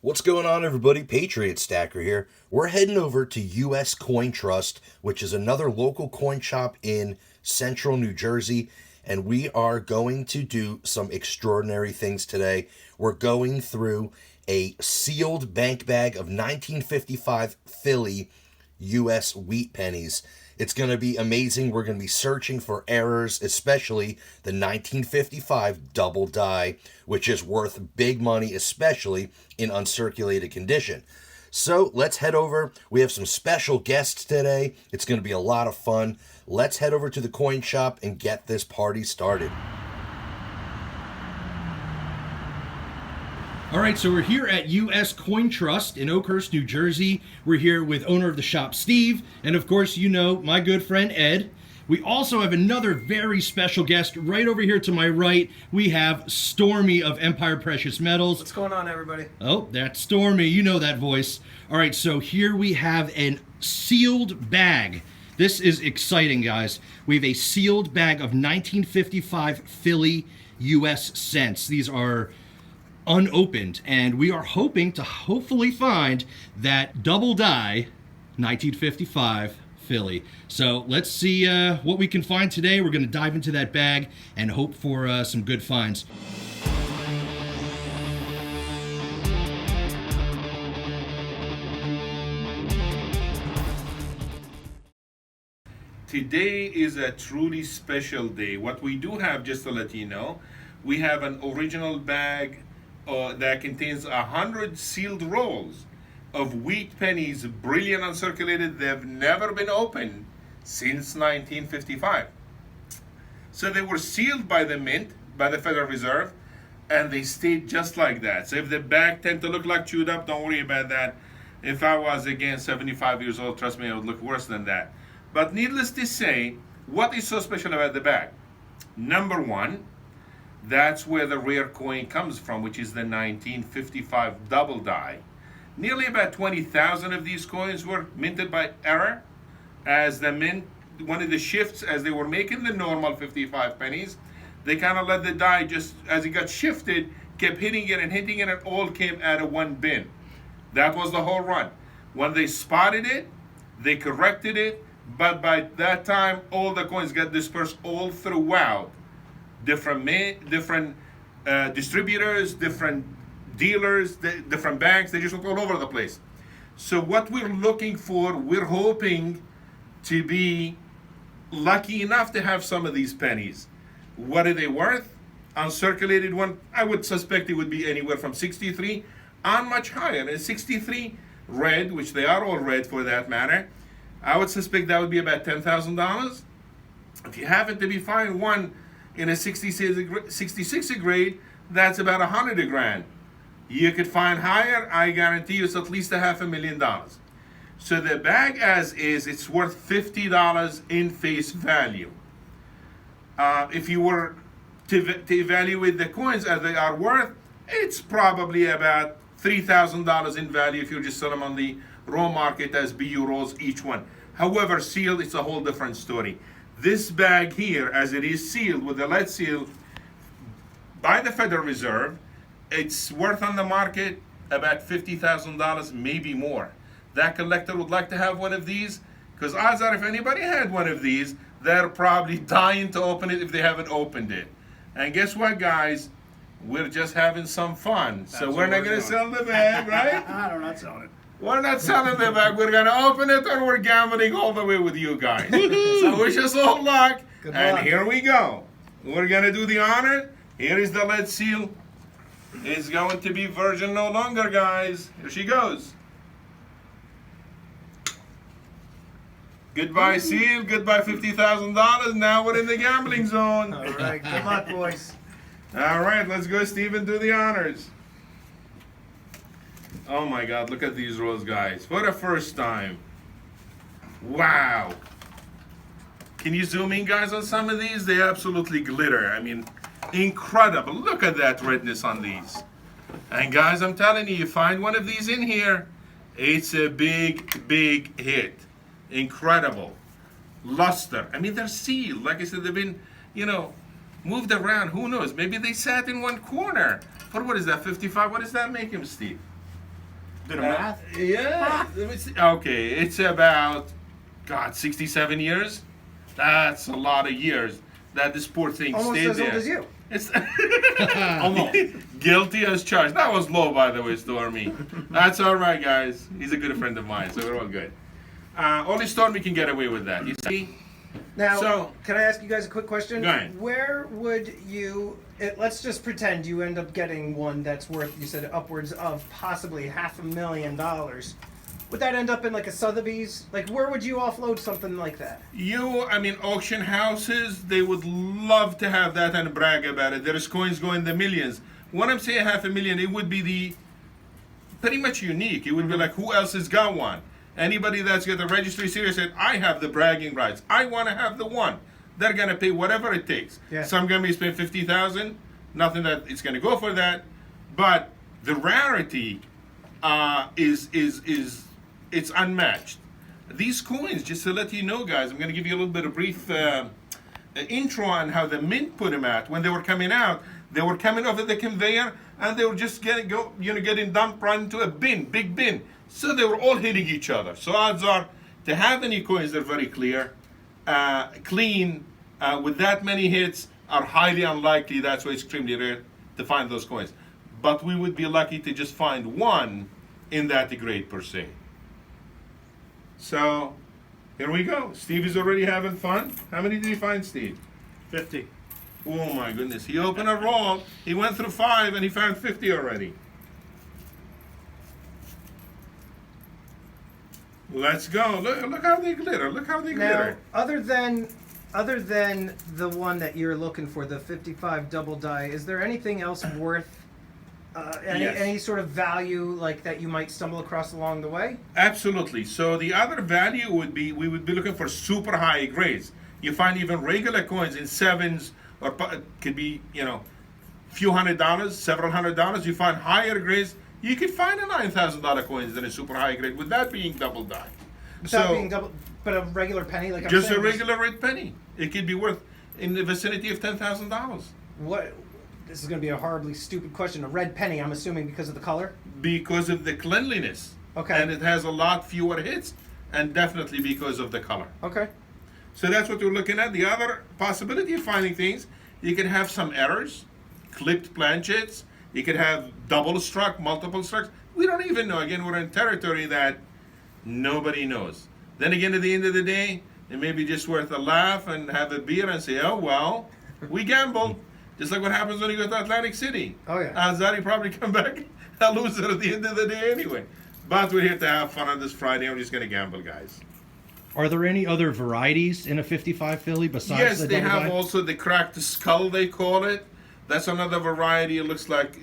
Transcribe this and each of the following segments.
What's going on, everybody? Patriot Stacker here. We're heading over to US Coin Trust, which is another local coin shop in central New Jersey, and we are going to do some extraordinary things today. We're going through a sealed bank bag of 1955 Philly US wheat pennies. It's going to be amazing. We're going to be searching for errors, especially the 1955 double die, which is worth big money, especially in uncirculated condition. So let's head over. We have some special guests today. It's going to be a lot of fun. Let's head over to the coin shop and get this party started. All right, so we're here at US Coin Trust in Oakhurst, New Jersey. We're here with owner of the shop, Steve, and of course, you know, my good friend, Ed. We also have another very special guest right over here to my right. We have Stormy of Empire Precious Metals. What's going on, everybody? Oh, that's Stormy. You know that voice. All right, so here we have a sealed bag. This is exciting, guys. We have a sealed bag of 1955 Philly US cents. These are unopened, and we are hoping to hopefully find that double die 1955 Philly. So let's see what we can find today. We're going to dive into that bag and hope for some good finds. Today is a truly special day. What we do have, just to let you know, we have an original bag that contains 100 sealed rolls of wheat pennies, Bullion uncirculated. They've never been opened since 1955. So they were sealed by the Mint, by the Federal Reserve, and they stayed just like that. So if the bag tend to look like chewed up, don't worry about that. If I was, again, 75 years old, trust me, I would look worse than that. But needless to say, what is so special about the bag? Number one, that's where the rare coin comes from, which is the 1955 double die. Nearly about 20,000 of these coins were minted by error, as the mint, one of the shifts, as they were making the normal 55 pennies, they kind of let the die, just as it got shifted, kept hitting it and hitting it, and all came out of one bin. That was the whole run. When they spotted it, they corrected it, but by that time, all the coins got dispersed all throughout. Different distributors, different dealers, different banks, they just went all over the place. So what we're looking for, we're hoping to be lucky enough to have some of these pennies. What are they worth? Uncirculated one, I would suspect it would be anywhere from 63 on much higher. And 63 red, which they are all red for that matter, I would suspect that would be about $10,000. If you happen to be find one in a 66 grade, that's about 100 grand. You could find higher, I guarantee you it's at least $500,000. So the bag as is, it's worth $50 in face value. If you were to evaluate the coins as they are worth, it's probably about $3,000 in value if you just sell them on the raw market as BU rolls each one. However, sealed, it's a whole different story. This bag here, as it is sealed with the lead seal by the Federal Reserve, it's worth on the market about $50,000, maybe more. That collector would like to have one of these, because odds are if anybody had one of these, they're probably dying to open it if they haven't opened it. And guess what, guys? We're just having some fun. So we're not going to sell the bag, right? I'm not selling it. We're not selling the bag. We're going to open it, or we're gambling all the way with you guys. So wish us all luck. Good And luck. here we go. We're going to do the honor. Here is the lead seal. It's going to be virgin no longer, guys. Here she goes. Goodbye seal. Goodbye $50,000. Now we're in the gambling zone. All right, good luck, boys. All right, let's go, Steven, do the honors. Oh my God, look at these rolls, guys. For the first time. Wow. Can you zoom in, guys, on some of these? They absolutely glitter. I mean, incredible. Look at that redness on these. And guys, I'm telling you, you find one of these in here, it's a big, big hit. Incredible. Luster. I mean, they're sealed. Like I said, they've been, moved around. Who knows? Maybe they sat in one corner. For what is that, 55? What does that make him, Steve? Bit of math. Yeah. Let me see. Okay, it's about, God, 67 years. That's a lot of years that this poor thing Almost stayed as there. old as you. It's Almost. guilty as charged. That was low, by the way, Stormy. That's all right, guys. He's a good friend of mine, so we're all good. Only Stormy can get away with that. You see? Now, So- can I ask you guys a quick question? Go ahead. Where would you? Let's just pretend you end up getting one that's worth, you said, upwards of possibly $500,000. Would that end up in like a Sotheby's? Like, where would you offload something like that? Auction houses, they would love to have that and brag about it. There's coins going the millions. When I'm saying $500,000, it would be pretty much unique. It would be like, who else has got one? Anybody that's got the registry series said, I have the bragging rights. I want to have the one. They're gonna pay whatever it takes. Yeah. Some gonna be spend $50,000. Nothing that it's gonna go for that. But the rarity is it's unmatched. These coins, just to let you know, guys, I'm gonna give you a little bit of brief intro on how the mint put them out. When they were coming out, they were coming off of the conveyor and they were just getting dumped right into a bin, big bin. So they were all hitting each other. So odds are, to have any coins that are very clear, clean, with that many hits, are highly unlikely. That's why it's extremely rare to find those coins. But we would be lucky to just find one in that grade per se. So here we go. Steve is already having fun. How many did you find, Steve? 50. Oh my goodness. He opened a roll. He went through 5 and he found 50 already. Let's go. Look how they glitter. Look how they Now, glitter. other than the one that you're looking for, the 55 double die, is there anything else worth Yes. any sort of value like that you might stumble across along the way? Absolutely. So the other value would be, we would be looking for super high grades. You find even regular coins in sevens, or could be, few $100s, several $100s. You find higher grades. You could find a $9,000 coins in a super high grade with that being double die. Without being double, but a regular penny, like I'm Just saying, a regular red penny. It could be worth in the vicinity of $10,000 What? This is going to be a horribly stupid question. A red penny, I'm assuming, because of the color. because of the cleanliness. Okay. And it has a lot fewer hits, and definitely because of the color. Okay. So that's what we're looking at. The other possibility of finding things, you can have some errors, clipped planchets. You could have double struck, multiple struck. We don't even know. Again, we're in territory that nobody knows. Then again, at the end of the day, it may be just worth a laugh and have a beer and say, oh, well, we gambled. Just like what happens when you go to Atlantic City. Oh, yeah. Azari probably come back a loser at the end of the day anyway. But we're here to have fun on this Friday. I'm just going to gamble, guys. Are there any other varieties in a 55 Philly besides Yes, the they double have die? also the cracked skull, they call it. That's another variety. It looks like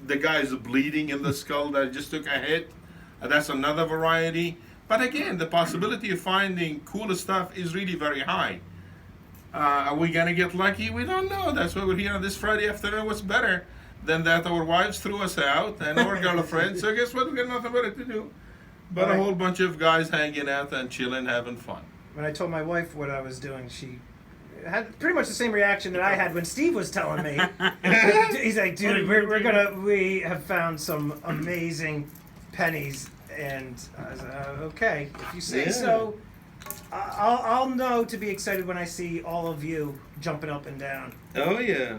the guy's bleeding in the skull that just took a hit. That's another variety. But again, the possibility of finding cooler stuff is really very high. Are we going to get lucky? We don't know. That's why we're here on this Friday afternoon. What's better than that? Our wives threw us out and our girlfriends. So guess what? We got nothing better to do. But Right. a whole bunch of guys hanging out and chilling, having fun. When I told my wife what I was doing, she had pretty much the same reaction that I had when Steve was telling me. He's like, dude, we have found some amazing pennies, and I was like, okay, if you say Yeah. so. I'll know to be excited when I see all of you jumping up and down. Oh, yeah.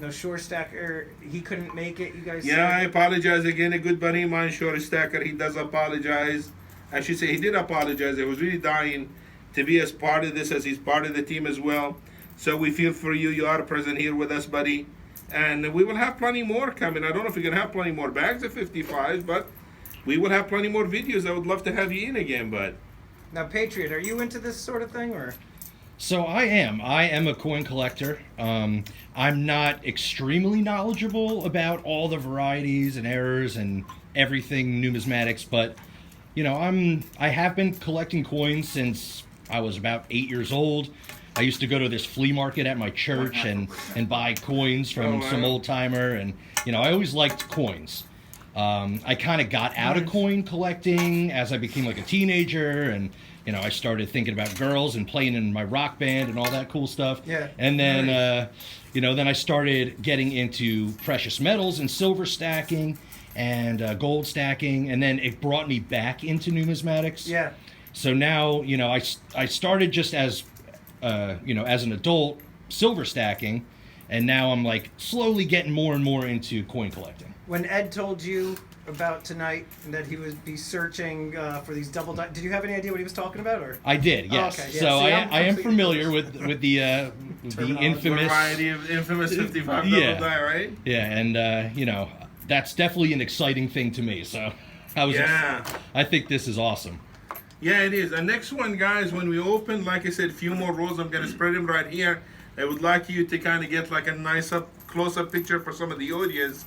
No Shore Stacker, he couldn't make it. You guys. Yeah, I said? apologize again. A good buddy of mine, Short Stacker, he does apologize. I should say he did apologize. He was really dying to be as part of this, as he's part of the team as well. So we feel for you. You are present here with us, buddy. And we will have plenty more coming. I don't know if we're going to have plenty more bags of 55, but we will have plenty more videos. I would love to have you in again, bud. Now, Patriot, are you into this sort of thing, or? So I am a coin collector. I'm not extremely knowledgeable about all the varieties and errors and everything numismatics, but I have been collecting coins since I was about 8 years old. I used to go to this flea market at my church and buy coins from some old timer, and I always liked coins. I kind of got out of coin collecting as I became like a teenager, and I started thinking about girls and playing in my rock band and all that cool stuff. Yeah. And then you know, then I started getting into precious metals and silver stacking and gold stacking, and then it brought me back into numismatics. Yeah. So now, you know, I started just as, you know, as an adult silver stacking, and now I'm like slowly getting more and more into coin collecting. When Ed told you about tonight and that he would be searching for these double die, did you have any idea what he was talking about? Or I did, yes. okay, yeah. So See, I am completely familiar with the Terminology. infamous Variety of infamous 55 Yeah. double die, right? Yeah, and you know, that's definitely an exciting thing to me. So I think this is awesome. Yeah, it is. And next one, guys, when we open, like I said, a few more rows. I'm going to spread them right here. I would like you to kind of get like a nice close-up picture for some of the audience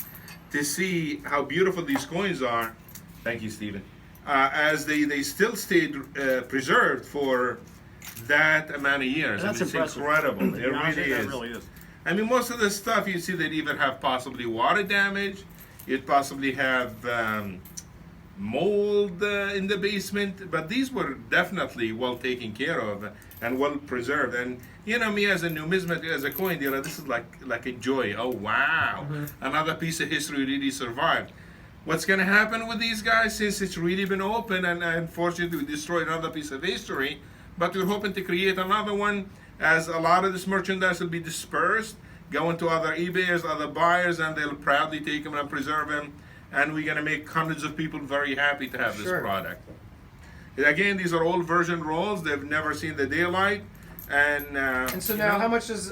to see how beautiful these coins are. Thank you, Stephen. As they still stayed preserved for that amount of years. That's and it's impressive. incredible. It Honestly, really that is. really is. I mean, most of the stuff you see that even have possibly water damage. You'd possibly have mold in the basement, but these were definitely well taken care of and well preserved. And you know, me as a numismat, as a coin dealer, this is like a joy. Oh wow, another piece of history really survived. What's going to happen with these guys, since it's really been open and unfortunately we destroyed another piece of history, but we're hoping to create another one, as a lot of this merchandise will be dispersed, going to other eBayers, other buyers, and they'll proudly take them and preserve them. And we're going to make hundreds of people very happy to have this Sure. product. Again, these are old version rolls. They've never seen the daylight. And so now, how much does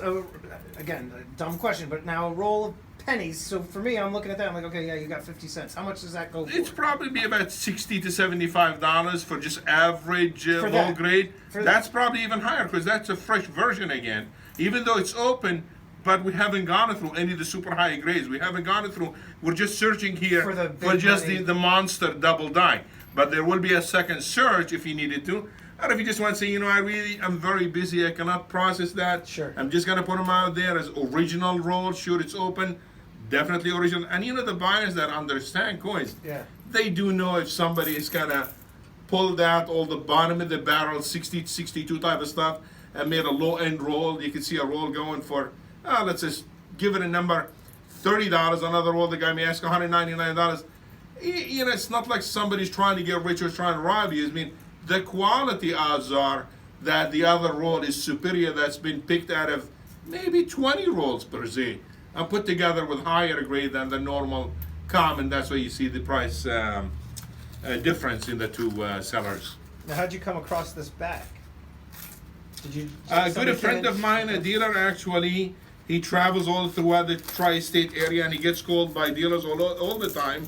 again, a dumb question, but now a roll of pennies. So for me, I'm looking at that. I'm like, okay, yeah, you got 50 cents. How much does that go for? It's probably be about $60 to $75 for just average For low that. grade. For That's probably even higher because that's a fresh version again. Even though it's open, but we haven't gone through any of the super high grades. We haven't gone through. We're just searching here For the for big just money. the monster double die. But there will be a second search if you needed to. Or if you just want to say, you know, I'm very busy. I cannot process that. Sure. I'm just going to put them out there as original rolls. Sure, it's open. Definitely original. And you know, the buyers that understand coins, Yeah. they do know if somebody is kind of pulled out all the bottom of the barrel, 60, 62 type of stuff, and made a low-end roll. You can see a roll going for, let's just give it a number, $30. Another roll, the guy may ask $199. You know, it's not like somebody's trying to get rich or trying to rob you. I mean, the quality odds are that the other roll is superior, that's been picked out of maybe 20 rolls per se, and put together with higher grade than the normal common. That's why you see the price difference in the two sellers. Now, how'd you come across this bag? Did you? A somebody good friend came in- of mine, a dealer actually, he travels all throughout the tri-state area and he gets called by dealers all the time.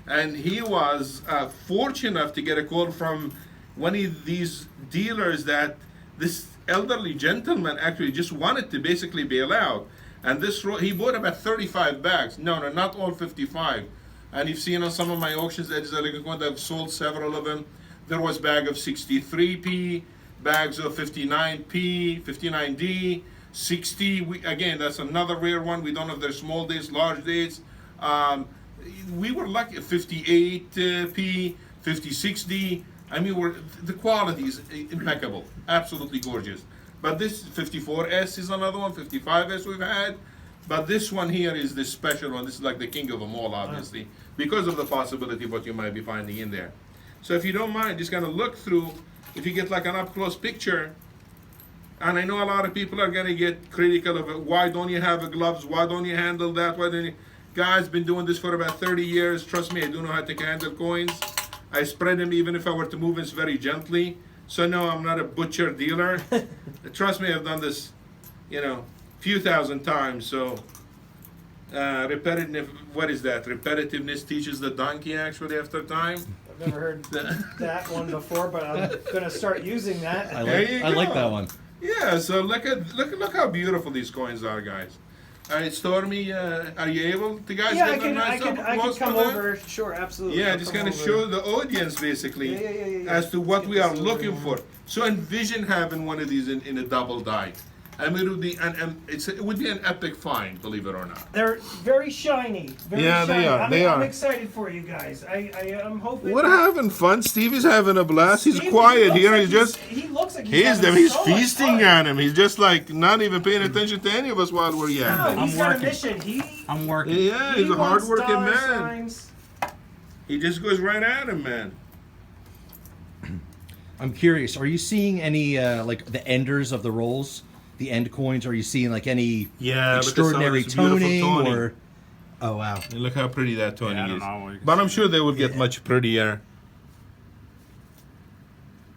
And he was fortunate enough to get a call from one of these dealers that this elderly gentleman actually just wanted to basically bail out. And he bought about 35 bags. No, not all 55. And you've seen on some of my auctions that I've sold several of them. There was bag of 63p, bags of 59p, 59d, 60. Again, that's another rare one. We don't know if they're small dates, large dates. We were lucky, 58p, 56d. I mean, the quality is impeccable, absolutely gorgeous. But this 54S is another one, 55S we've had. But this one here is the special one. This is like the king of them all, obviously, because of the possibility of what you might be finding in there. So if you don't mind, just kind of look through, if you get like an up-close picture, and I know a lot of people are going to get critical of it. Why don't you have gloves? Why don't you handle that? Why don't you? Guys, been doing this for about 30 years. Trust me, I do know how to handle coins. I spread them even if I were to move it very gently. So no, I'm not a butcher dealer. Trust me, I've done this, you know, few thousand times. So repetitive, what is that? Repetitiveness teaches the donkey actually after time. I've never heard that one before, but I'm gonna start using that. I like that one. Yeah, so look how beautiful these coins are, guys. All right, Stormy, are you able to guys Yeah, get them I nice up can close come for that? over. Sure, absolutely. Yeah, I'll just come kind of over. show the audience basically Yeah. as to what Get we this are over looking here. for. So envision having one of these in a double die. and it would be an epic find, believe it or not. They're very shiny. Very Yeah, shiny. they are, they I'm are. excited for you guys. I'm hoping. We're having fun. Stevie's having a blast. He's Steve, quiet he here. looks He's like just. He looks like he's He's having so much feasting fun. on him. He's just like not even paying attention to any of us while we're No, yapping. he's I'm got a working. mission. I'm working. Yeah, He he's a wants hardworking dollar man. signs. He just goes right at him, man. I'm curious. Are you seeing any like the enders of the rolls, the end coins? Are you seeing like any extraordinary toning or? Oh wow! And look how pretty that toning I don't is. know, you can But I'm see sure they would get much prettier.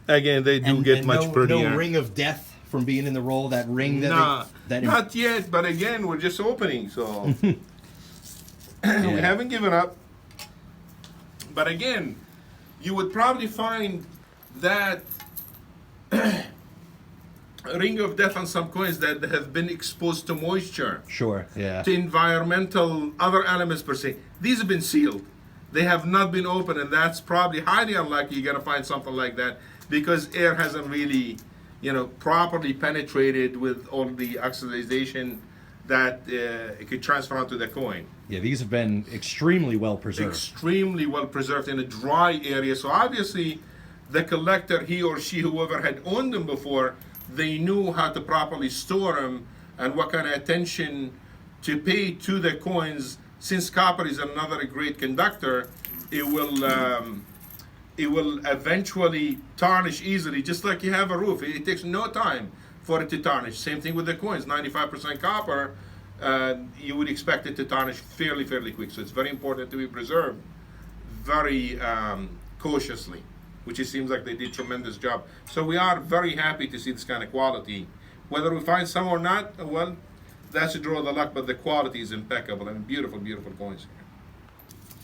Again, they do And, get and much no, prettier. no ring of death from being in the roll. That ring that Nah, that not yet. But again, we're just opening, so we haven't given up. But again, you would probably find that ring of death on some coins that have been exposed to moisture, sure. Yeah. to environmental other elements per se. These have been sealed. They have not been opened, and that's probably highly unlikely you're gonna find something like that because air hasn't really, properly penetrated with all the oxidization that it could transfer onto the coin. Yeah. These have been extremely well preserved. Extremely well preserved in a dry area. So obviously, the collector, he or she, whoever had owned them before, they knew how to properly store them and what kind of attention to pay to the coins. Since copper is another great conductor, it will eventually tarnish easily, just like you have a roof. It takes no time for it to tarnish. Same thing with the coins. 95% copper, you would expect it to tarnish fairly quick. So it's very important to be preserved very cautiously, which it seems like they did a tremendous job. So we are very happy to see this kind of quality. Whether we find some or not, well, that's a draw of the luck, but the quality is impeccable and beautiful coins.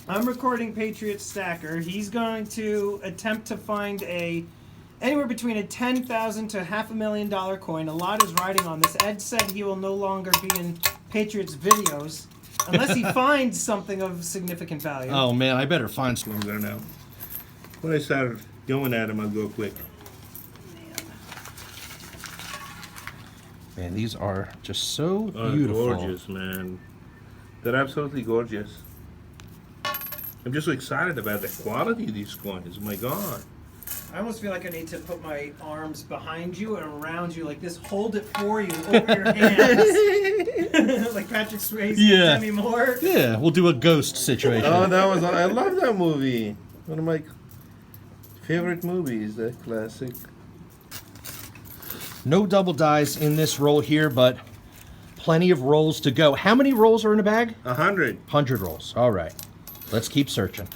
I'm recording Patriot Stacker. He's going to attempt to find anywhere between a $10,000 to $500,000 coin. A lot is riding on this. Ed said he will no longer be in Patriot's videos unless he finds something of significant value. Oh man, I better find some. I'm gonna know. When I start going at them, I'll go quick. Man, these are just so beautiful. Gorgeous, man. They're absolutely gorgeous. I'm just so excited about the quality of these coins. My God. I almost feel like I need to put my arms behind you and around you like this. Hold it for you over your hands. Like Patrick Swayze Yeah. and Demi Moore. Yeah, we'll do a ghost situation. Oh, I love that movie. One of my favorite movies, that classic. No double dies in this roll here, but plenty of rolls to go. How many rolls are in a bag? 100. 100 rolls. All right. Let's keep searching.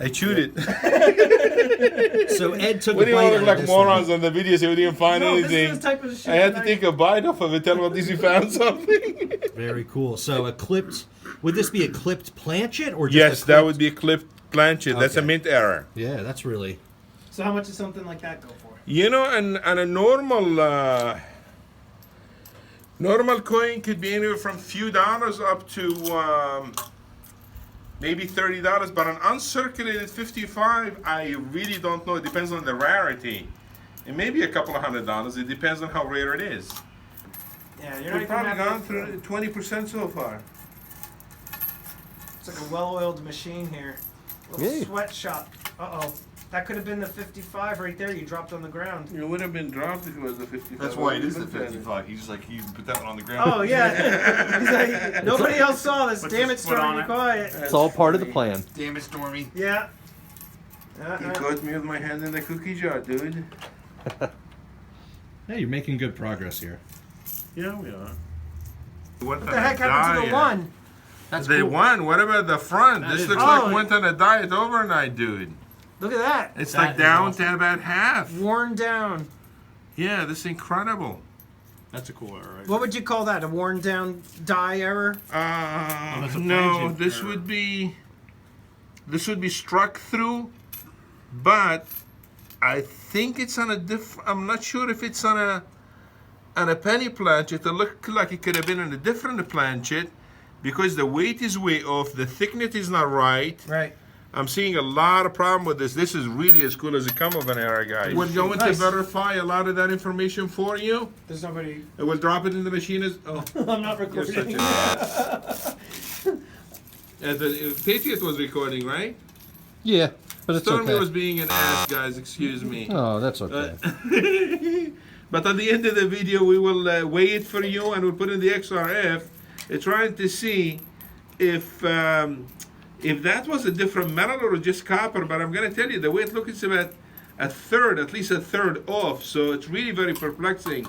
I chewed it. So Ed took We a didn't bite want to out look of like this morons one. on the video, so we didn't find No, anything. this is the type of shit I had to that take a bite off of it, tell them at least we found something. Very cool. So a clipped, would this be a clipped planchet or just Yes, a that clipped- would be a clipped planchet. That's a Okay. mint error. Yeah, that's really... So how much does something like that go for? And a normal coin could be anywhere from few dollars up to maybe $30, but an uncirculated 55, I really don't know. It depends on the rarity. It may be a couple of $100. It depends on how rare it is. Yeah, you're not We've even probably having gone through 20% so far. It's like a well-oiled machine here. Little Yeah. sweatshop. Uh-oh. That could have been the 55 right there you dropped on the ground. It would have been dropped if it was the 55. That's why it is the 55. He put that one on the ground. Oh, yeah. He's like, nobody else saw this. Let's Damn it, just put Stormy, on be it. quiet. It's all part of the plan. Damn it, Stormy. Yeah. He caught me with my hand in the cookie jar, dude. Hey, you're making good progress here. Yeah, we are. What What the heck happened to the one? That's They cool. won. What about the front? That This is looks cool. like went on a diet overnight, dude. Look at that. It's That like is down awesome. to about half. Worn down. Yeah, this is incredible. That's a cool error, right? What would you call that? A worn down die error? that's a No, plangent this error. would be struck through, but I think it's on a I'm not sure if it's on a penny planchet. It looked like it could have been on a different planchet because the weight is way off, the thickness is not right. Right. I'm seeing a lot of problem with this. This is really as cool as it come of an error, guys. We're going to Nice. verify a lot of that information for you. There's nobody. And we'll drop it in the machine as. Oh, I'm not you're such recording. an ass. The Patriot was recording, right? Yeah, but it's Stormy okay. was being an ass, guys. Excuse me. Oh, that's okay. But at the end of the video, we will weigh it for you, and we'll put in the XRF, trying to see if that was a different metal or just copper. But I'm gonna tell you, the way it looks is about at least a third off. So it's really very perplexing.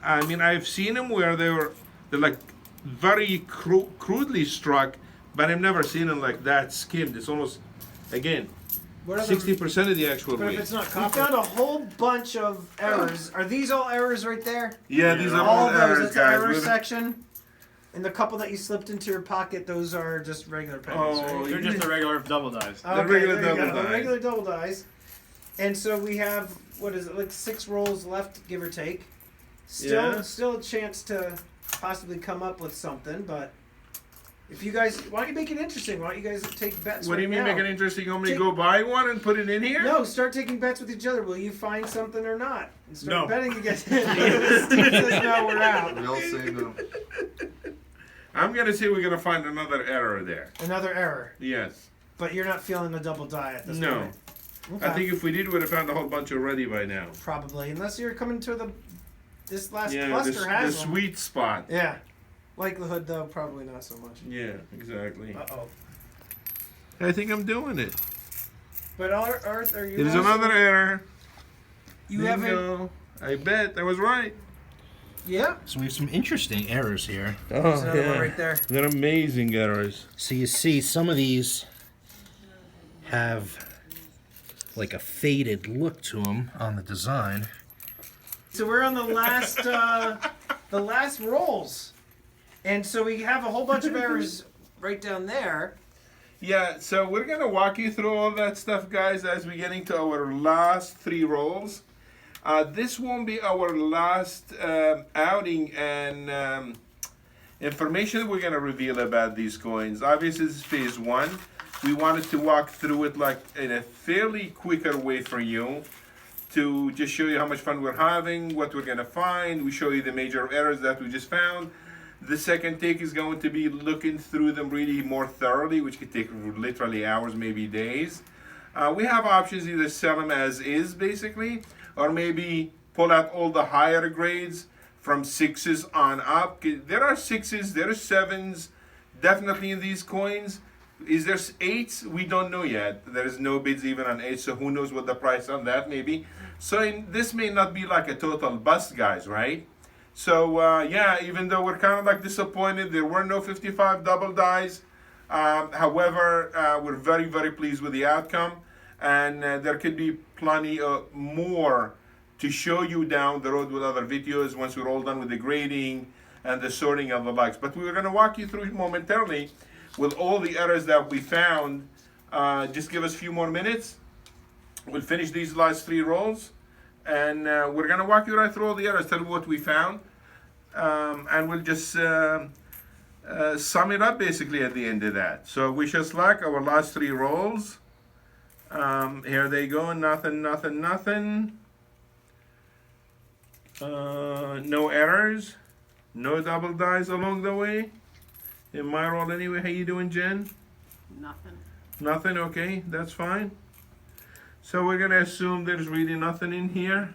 I mean, I've seen them where they're like very crudely struck, but I've never seen them like that skimmed. It's almost, again, What are the- 60% of the actual But if weight. it's not copper. We found a whole bunch of errors. Are these all errors right there? Yeah, these are All all of those. errors, That's the guys. error We've- section. And the couple that you slipped into your pocket, those are just regular pennies, Oh, right? They're just the regular double dice. Okay, regular there you double go. die. Regular double dice. And so we have, what is it, like 6 rolls left, give or take. Yeah. Still a chance to possibly come up with something, but if you guys, why don't you make it interesting? Why don't you guys take bets What do you right mean now? make it interesting? You want me to Take- go buy one and put it in here? No, start taking bets with each other. Will you find something or not? And start No. betting against Steve says no, we're out. We all say no. I'm going to say we're going to find another error there. Another error. Yes. But you're not feeling the double die at this No. point. Okay. I think if we did, we'd have found a whole bunch already by now. Probably, unless you're coming to this last Yeah, cluster the has them. sweet spot. Yeah. Likelihood though, probably not so much. Yeah, exactly. Uh-oh. I think I'm doing it. But Arth, are you? There's also- another error. You haven't. Bingo. I bet I was right. Yeah. So we have some interesting errors here. Oh, There's another one right there. They're amazing errors. So you see some of these have like a faded look to them on the design. So we're on the last rolls, and so we have a whole bunch of errors right down there. Yeah, so we're going to walk you through all that stuff, guys, as we get into our last 3 rolls. This won't be our last outing and information we're going to reveal about these coins. Obviously, this is phase 1. We wanted to walk through it like in a fairly quicker way for you to just show you how much fun we're having, what we're going to find. We show you the major errors that we just found. The second take is going to be looking through them really more thoroughly, which could take literally hours, maybe days. We have options, either sell them as is, basically, or maybe pull out all the higher grades from 6s on up. There are 6s, there are 7s, definitely in these coins. Is there 8s? We don't know yet. There is no bids even on 8, so who knows what the price on that may be. So this may not be like a total bust, guys, right? So yeah, even though we're kind of like disappointed, there were no 55 double dies. However, we're very, very pleased with the outcome. And there could be plenty more to show you down the road with other videos once we're all done with the grading and the sorting and the likes. But we're going to walk you through it momentarily with all the errors that we found. Just give us a few more minutes. We'll finish these last 3 rolls. And we're going to walk you right through all the errors, tell you what we found. And we'll just sum it up basically at the end of that. So wish us luck, our last 3 rolls. Here they go, nothing, nothing, nothing. No errors, no double dies along the way. In my roll anyway. How you doing, Jen? Nothing. Nothing, okay, that's fine. So we're gonna assume there's really nothing in here.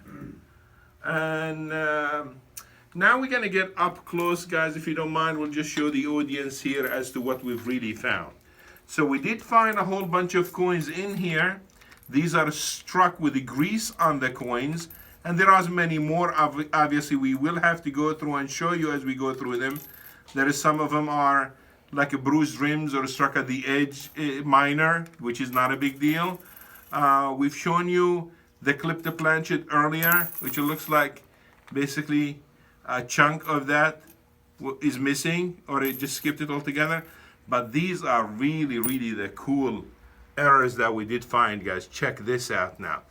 And now we're gonna get up close, guys. If you don't mind, we'll just show the audience here as to what we've really found. So we did find a whole bunch of coins in here. These are struck with the grease on the coins. And there are many more. Obviously, we will have to go through and show you as we go through them. There is some of them are like a bruised rims or struck at the edge, minor, which is not a big deal. We've shown you the clip to planchet earlier, which it looks like basically a chunk of that is missing, or it just skipped it altogether. But these are really, really the cool errors that we did find, guys. Check this out now.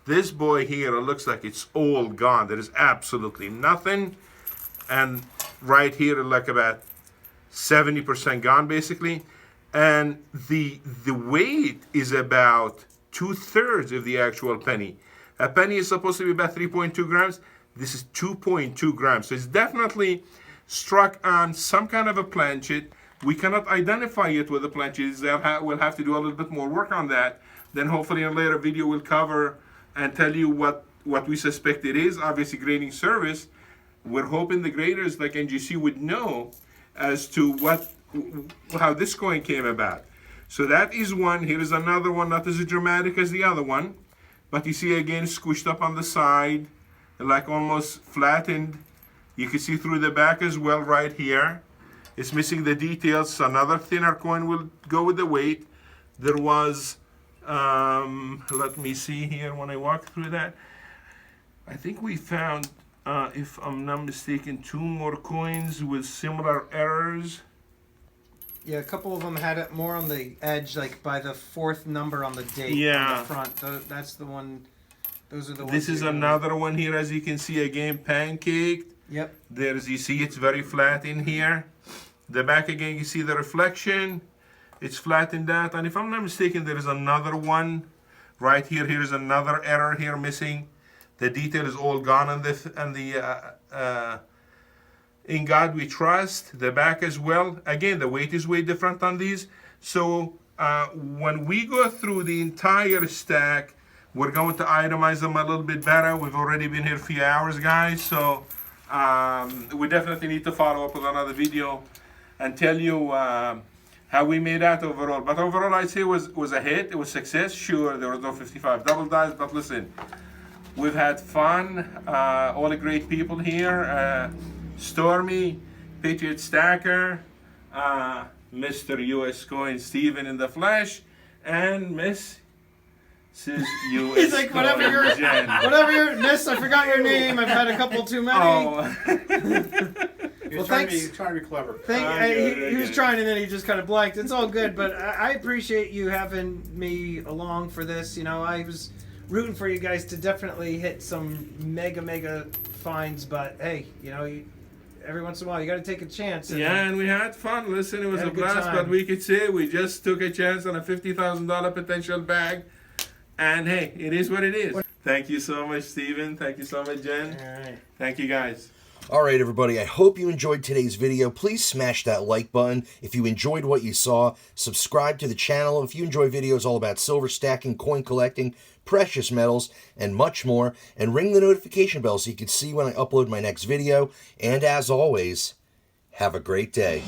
This boy here, it looks like it's all gone. There is absolutely nothing. And right here, like about 70% gone, basically. and the weight is about 2/3 of the actual penny. A penny is supposed to be about 3.2 grams. This is 2.2 grams. So it's definitely struck on some kind of a planchet. We cannot identify it with the planchets. We'll have to do a little bit more work on that. Then hopefully in a later video we'll cover and tell you what we suspect it is. Obviously grading service, we're hoping the graders like NGC would know as to how this coin came about. So that is one. Here is another one, not as dramatic as the other one, but you see again squished up on the side, like almost flattened. You can see through the back as well right here. It's missing the details. Another thinner coin will go with the weight. There was, let me see here when I walk through that. I think we found, if I'm not mistaken, 2 more coins with similar errors. Yeah, a couple of them had it more on the edge, like by the 4th number on the date on Yeah. the front. That's the one. Those are the ones. This is you're gonna- another one here, as you can see, again, pancaked. Yep. There's, you see, it's very flat in here. The back again, you see the reflection. It's flattened out. And if I'm not mistaken, there is another one right here. Here's another error here missing. The detail is all gone on the In God We Trust. The back as well. Again, the weight is way different on these. So when we go through the entire stack, we're going to itemize them a little bit better. We've already been here a few hours, guys. So we definitely need to follow up with another video and tell you how we made out overall. But overall, I'd say it was a hit. It was success. Sure, there was no 55 double dice, but listen, we've had fun. All the great people here. Stormy, Patriot Stacker, Mr. US Coin Steven in the flesh, and Miss US He's like, whatever Coin your, Jen. whatever your, miss, I forgot your name. I've had a couple too many. Oh, He Well, was trying, thanks. to be clever. He was trying and then he just kind of blanked. It's all good, but I appreciate you having me along for this. You know, I was rooting for you guys to definitely hit some mega finds, but hey, you know, every once in a while you got to take a chance. And, yeah, and we had fun. Listen, it was Had a a good blast, time. but we could say we just took a chance on a $50,000 potential bag. And hey, it is what it is. Thank you so much, Steven. Thank you so much, Jen. All right. Thank you, guys. All right, everybody, I hope you enjoyed today's video. Please smash that like button if you enjoyed what you saw. Subscribe to the channel if you enjoy videos all about silver stacking, coin collecting, precious metals, and much more. And ring the notification bell so you can see when I upload my next video. And as always, have a great day.